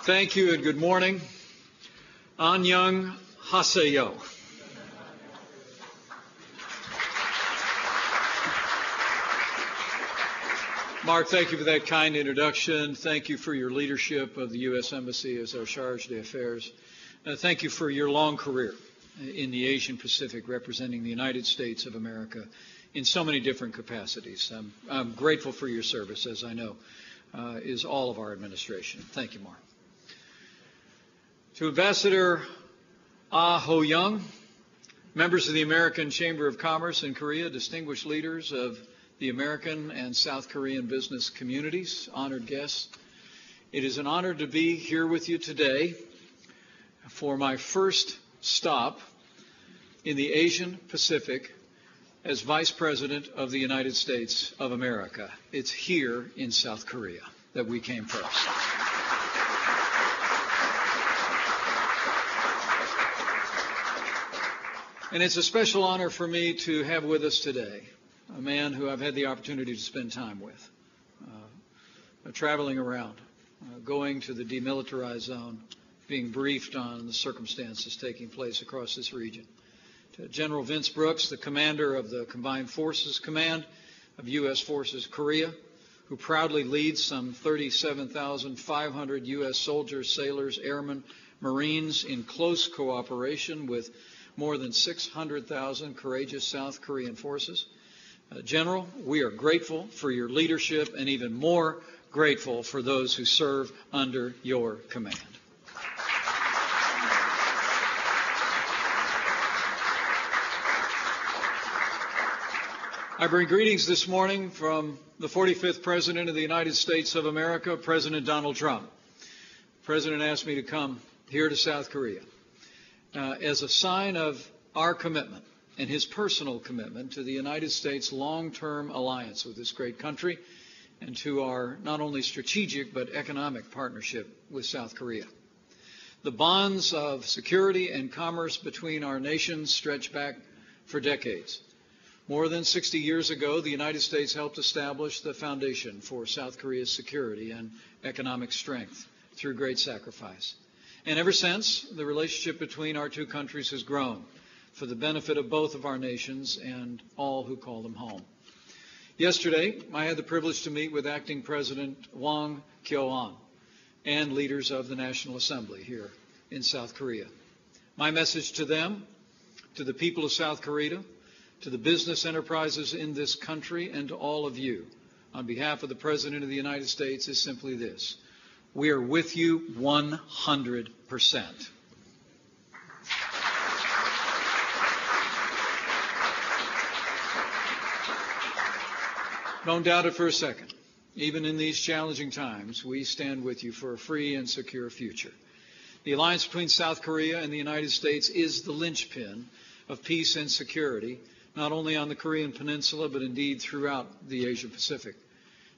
Thank you and good morning. Annyeong haseyo. Mark, thank you for that kind introduction. Thank you for your leadership of the U.S. Embassy as our charge d'affaires. Thank you for your long career in the Asian Pacific representing the United States of America in so many different capacities. I'm grateful for your service, as I know is all of our administration. Thank you, Mark. To Ambassador Ah Ho-young, members of the American Chamber of Commerce in Korea, distinguished leaders of the American and South Korean business communities, honored guests, it is an honor to be here with you today for my first stop in the Asian Pacific as Vice President of the United States of America. It's here in South Korea that we came first. And it's a special honor for me to have with us today a man who I've had the opportunity to spend time with, traveling around, going to the demilitarized zone, being briefed on the circumstances taking place across this region. To General Vince Brooks, the commander of the Combined Forces Command of U.S. Forces Korea, who proudly leads some 37,500 U.S. soldiers, sailors, airmen, Marines in close cooperation with more than 600,000 courageous South Korean forces. General, we are grateful for your leadership and even more grateful for those who serve under your command. I bring greetings this morning from the 45th President of the United States of America, President Donald Trump. The President asked me to come here to South Korea as a sign of our commitment and his personal commitment to the United States' long-term alliance with this great country and to our not only strategic but economic partnership with South Korea. The bonds of security and commerce between our nations stretch back for decades. More than 60 years ago, the United States helped establish the foundation for South Korea's security and economic strength through great sacrifice. And ever since, the relationship between our two countries has grown for the benefit of both of our nations and all who call them home. Yesterday, I had the privilege to meet with Acting President Hwang Kyo-ahn and leaders of the National Assembly here in South Korea. My message to them, to the people of South Korea, to the business enterprises in this country, and to all of you, on behalf of the President of the United States, is simply this: we are with you 100%. Don't doubt it for a second. Even in these challenging times, we stand with you for a free and secure future. The alliance between South Korea and the United States is the linchpin of peace and security, not only on the Korean Peninsula, but indeed throughout the Asia Pacific.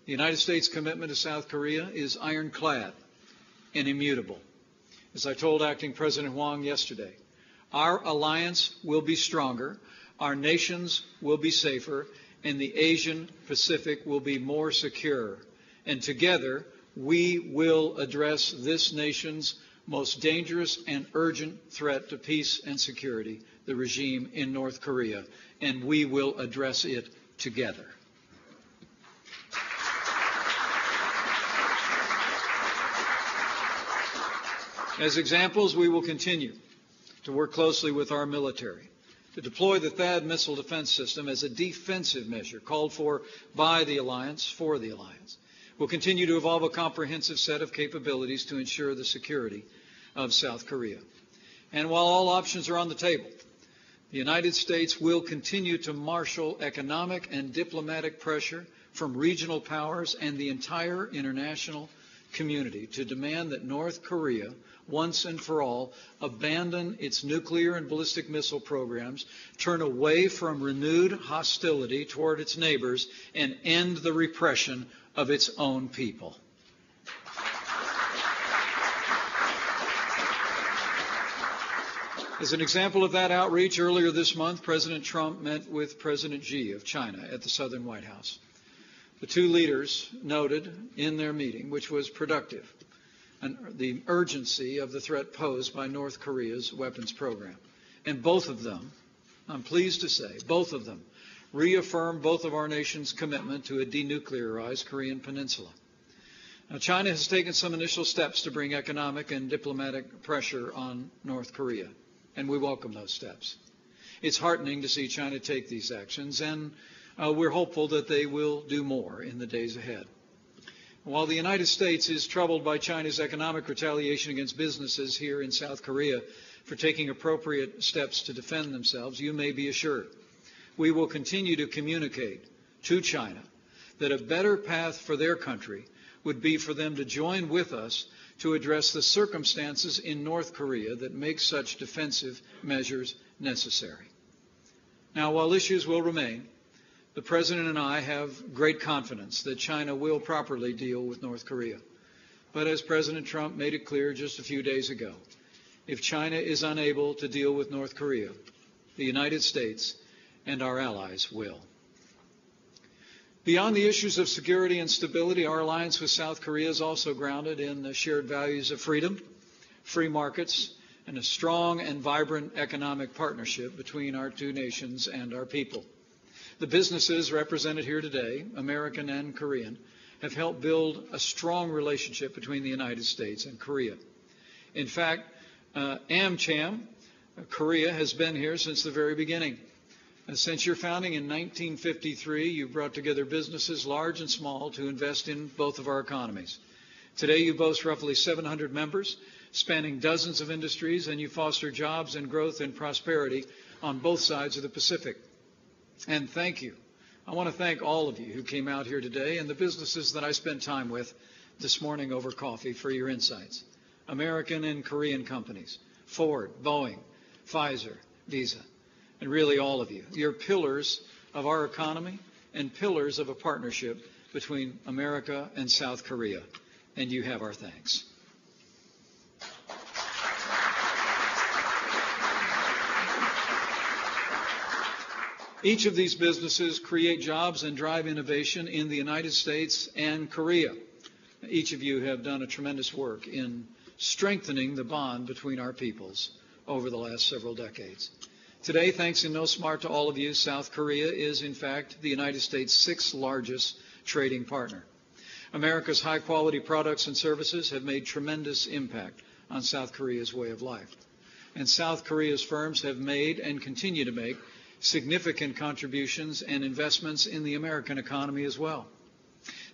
The United States' commitment to South Korea is ironclad and immutable. As I told Acting President Hwang yesterday, our alliance will be stronger, our nations will be safer, and the Asian Pacific will be more secure. And together, we will address this nation's most dangerous and urgent threat to peace and security, the regime in North Korea, and we will address it together. As examples, we will continue to work closely with our military to deploy the THAAD missile defense system as a defensive measure called for by the alliance for the alliance. We'll continue to evolve a comprehensive set of capabilities to ensure the security of South Korea. And while all options are on the table, the United States will continue to marshal economic and diplomatic pressure from regional powers and the entire international community to demand that North Korea, once and for all, abandon its nuclear and ballistic missile programs, turn away from renewed hostility toward its neighbors, and end the repression of its own people. As an example of that outreach, earlier this month, President Trump met with President Xi of China at the Southern White House. The two leaders noted in their meeting, which was productive, the urgency of the threat posed by North Korea's weapons program. And both of them, I'm pleased to say, both of them reaffirm both of our nations' commitment to a denuclearized Korean peninsula. Now, China has taken some initial steps to bring economic and diplomatic pressure on North Korea, and we welcome those steps. It's heartening to see China take these actions, and we're hopeful that they will do more in the days ahead. While the United States is troubled by China's economic retaliation against businesses here in South Korea for taking appropriate steps to defend themselves, you may be assured we will continue to communicate to China that a better path for their country would be for them to join with us to address the circumstances in North Korea that make such defensive measures necessary. Now, while issues will remain, the President and I have great confidence that China will properly deal with North Korea. But as President Trump made it clear just a few days ago, if China is unable to deal with North Korea, the United States and our allies will. Beyond the issues of security and stability, our alliance with South Korea is also grounded in the shared values of freedom, free markets, and a strong and vibrant economic partnership between our two nations and our people. The businesses represented here today, American and Korean, have helped build a strong relationship between the United States and Korea. In fact, AmCham, Korea, has been here since the very beginning. Since your founding in 1953, you brought together businesses large and small to invest in both of our economies. Today, you boast roughly 700 members, spanning dozens of industries, and you foster jobs and growth and prosperity on both sides of the Pacific. And thank you. I want to thank all of you who came out here today and the businesses that I spent time with this morning over coffee for your insights. American and Korean companies, Ford, Boeing, Pfizer, Visa, and really all of you. You're pillars of our economy and pillars of a partnership between America and South Korea, and you have our thanks. Each of these businesses create jobs and drive innovation in the United States and Korea. Each of you have done a tremendous work in strengthening the bond between our peoples over the last several decades. Today, thanks in no smart to all of you, South Korea is, in fact, the United States' sixth largest trading partner. America's high-quality products and services have made tremendous impact on South Korea's way of life. And South Korea's firms have made and continue to make significant contributions and investments in the American economy as well.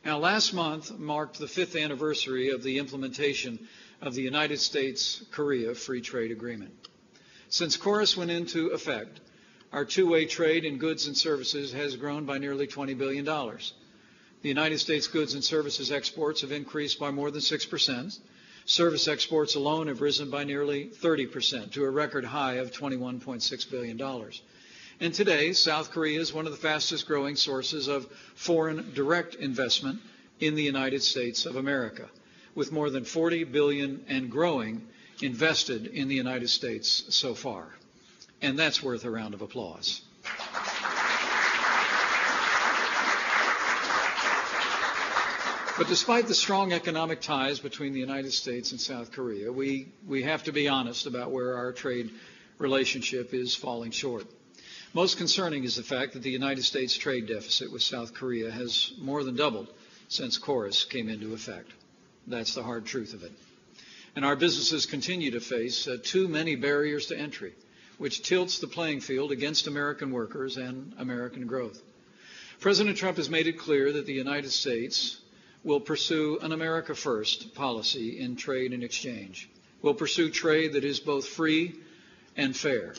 Now, last month marked the 5th anniversary of the implementation of the United States-Korea Free Trade Agreement. Since KORUS went into effect, our two-way trade in goods and services has grown by nearly $20 billion. The United States goods and services exports have increased by more than 6%. Service exports alone have risen by nearly 30% to a record high of $21.6 billion. And today, South Korea is one of the fastest growing sources of foreign direct investment in the United States of America, with more than $40 billion and growing invested in the United States so far. And that's worth a round of applause. But despite the strong economic ties between the United States and South Korea, we have to be honest about where our trade relationship is falling short. Most concerning is the fact that the United States trade deficit with South Korea has more than doubled since KORUS came into effect. That's the hard truth of it. And our businesses continue to face too many barriers to entry, which tilts the playing field against American workers and American growth. President Trump has made it clear that the United States will pursue an America First policy in trade and exchange. We'll pursue trade that is both free and fair,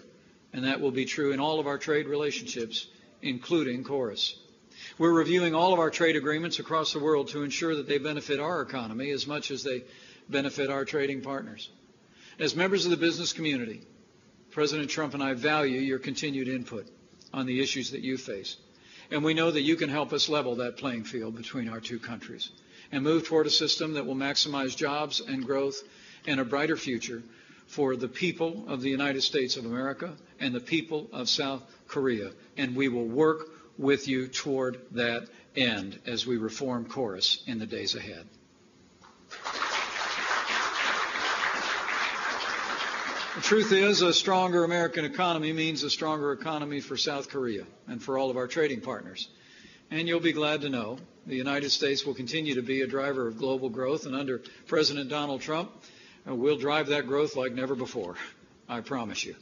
and that will be true in all of our trade relationships, including KORUS. We're reviewing all of our trade agreements across the world to ensure that they benefit our economy as much as they benefit our trading partners. As members of the business community, President Trump and I value your continued input on the issues that you face. And we know that you can help us level that playing field between our two countries and move toward a system that will maximize jobs and growth and a brighter future for the people of the United States of America and the people of South Korea. And we will work with you toward that end as we reform KORUS in the days ahead. The truth is, a stronger American economy means a stronger economy for South Korea and for all of our trading partners. And you'll be glad to know the United States will continue to be a driver of global growth, and under President Donald Trump, we'll drive that growth like never before. I promise you.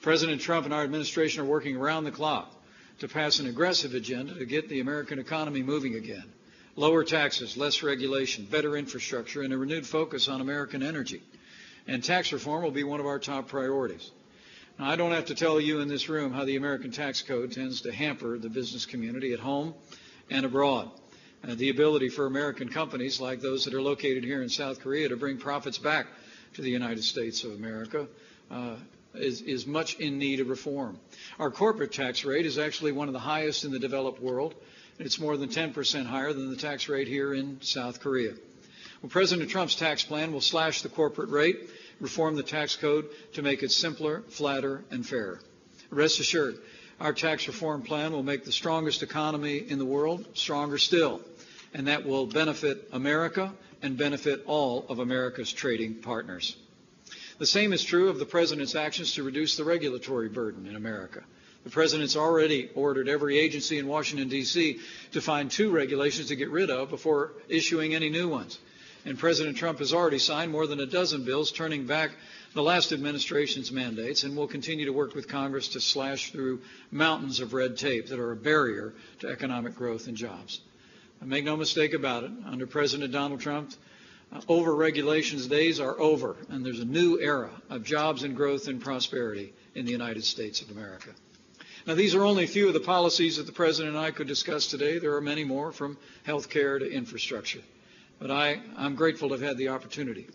President Trump and our administration are working around the clock to pass an aggressive agenda to get the American economy moving again. Lower taxes, less regulation, better infrastructure, and a renewed focus on American energy. And tax reform will be one of our top priorities. Now, I don't have to tell you in this room how the American tax code tends to hamper the business community at home and abroad. The ability for American companies like those that are located here in South Korea to bring profits back to the United States of America is much in need of reform. Our corporate tax rate is actually one of the highest in the developed world. It's more than 10% higher than the tax rate here in South Korea. Well, President Trump's tax plan will slash the corporate rate, reform the tax code to make it simpler, flatter, and fairer. Rest assured, our tax reform plan will make the strongest economy in the world stronger still, and that will benefit America and benefit all of America's trading partners. The same is true of the President's actions to reduce the regulatory burden in America. The President's already ordered every agency in Washington, D.C. to find 2 regulations to get rid of before issuing any new ones. And President Trump has already signed more than a dozen bills turning back the last administration's mandates, and will continue to work with Congress to slash through mountains of red tape that are a barrier to economic growth and jobs. And make no mistake about it, under President Donald Trump, over-regulations days are over, and there's a new era of jobs and growth and prosperity in the United States of America. Now, these are only a few of the policies that the President and I could discuss today. There are many more, from health care to infrastructure. But I'm grateful to have had the opportunity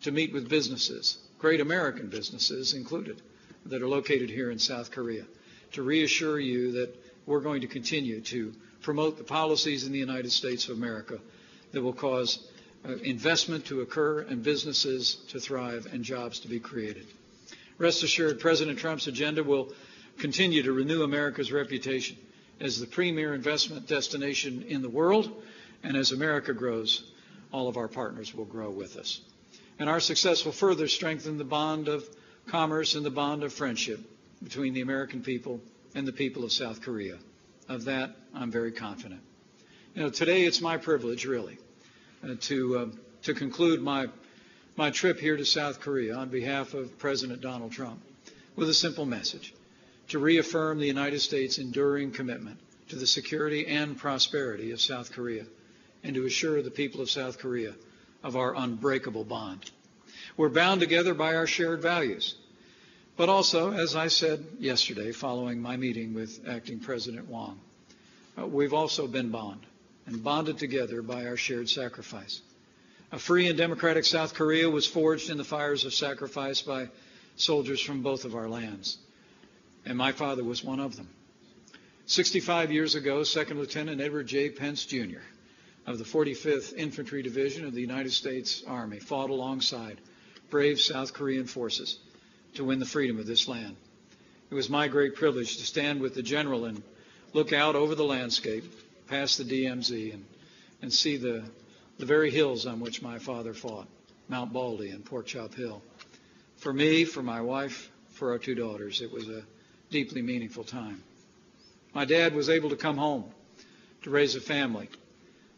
to meet with businesses, great American businesses included, that are located here in South Korea, to reassure you that we're going to continue to promote the policies in the United States of America that will cause investment to occur and businesses to thrive and jobs to be created. Rest assured, President Trump's agenda will continue to renew America's reputation as the premier investment destination in the world, and as America grows, all of our partners will grow with us. And our success will further strengthen the bond of commerce and the bond of friendship between the American people and the people of South Korea. Of that, I'm very confident. You know, today it's my privilege, really, to conclude my trip here to South Korea on behalf of President Donald Trump with a simple message: to reaffirm the United States' enduring commitment to the security and prosperity of South Korea, and to assure the people of South Korea of our unbreakable bond. We're bound together by our shared values, but also, as I said yesterday following my meeting with Acting President Wong, we've also been bonded together by our shared sacrifice. A free and democratic South Korea was forged in the fires of sacrifice by soldiers from both of our lands, and my father was one of them. 65 years ago, Second Lieutenant Edward J. Pence, Jr., of the 45th Infantry Division of the United States Army, fought alongside brave South Korean forces to win the freedom of this land. It was my great privilege to stand with the general and look out over the landscape, past the DMZ, and see the very hills on which my father fought, Mount Baldy and Pork Chop Hill. For me, for my wife, for our 2 daughters, it was a deeply meaningful time. My dad was able to come home to raise a family,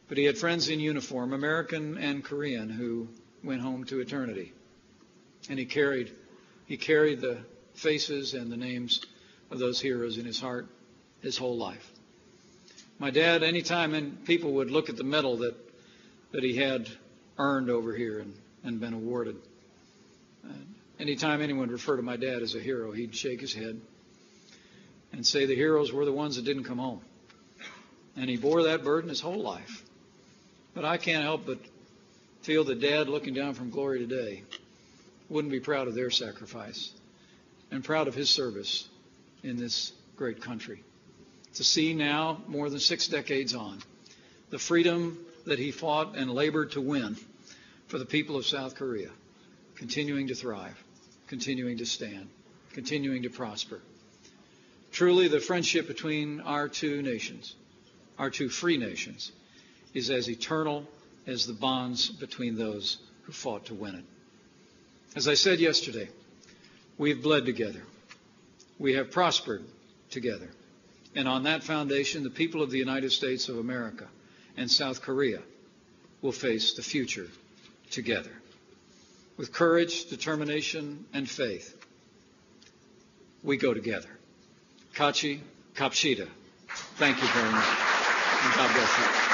but he had friends in uniform, American and Korean, who went home to eternity. And he carried the faces and the names of those heroes in his heart his whole life. My dad, anytime people would look at the medal that he had earned over here and been awarded, anytime anyone referred to my dad as a hero, he'd shake his head and say the heroes were the ones that didn't come home. And he bore that burden his whole life. But I can't help but feel that Dad, looking down from glory today, wouldn't be proud of their sacrifice and proud of his service in this great country. To see now, more than 6 decades on, the freedom that he fought and labored to win for the people of South Korea, continuing to thrive, continuing to stand, continuing to prosper. Truly, the friendship between our 2 nations, our 2 free nations, is as eternal as the bonds between those who fought to win it. As I said yesterday, We've bled together. We have prospered together. And on that foundation, the people of the United States of America and South Korea will face the future together. With courage, determination, and faith, we go together. Kachi Kapshida. Thank you very much. And God bless you.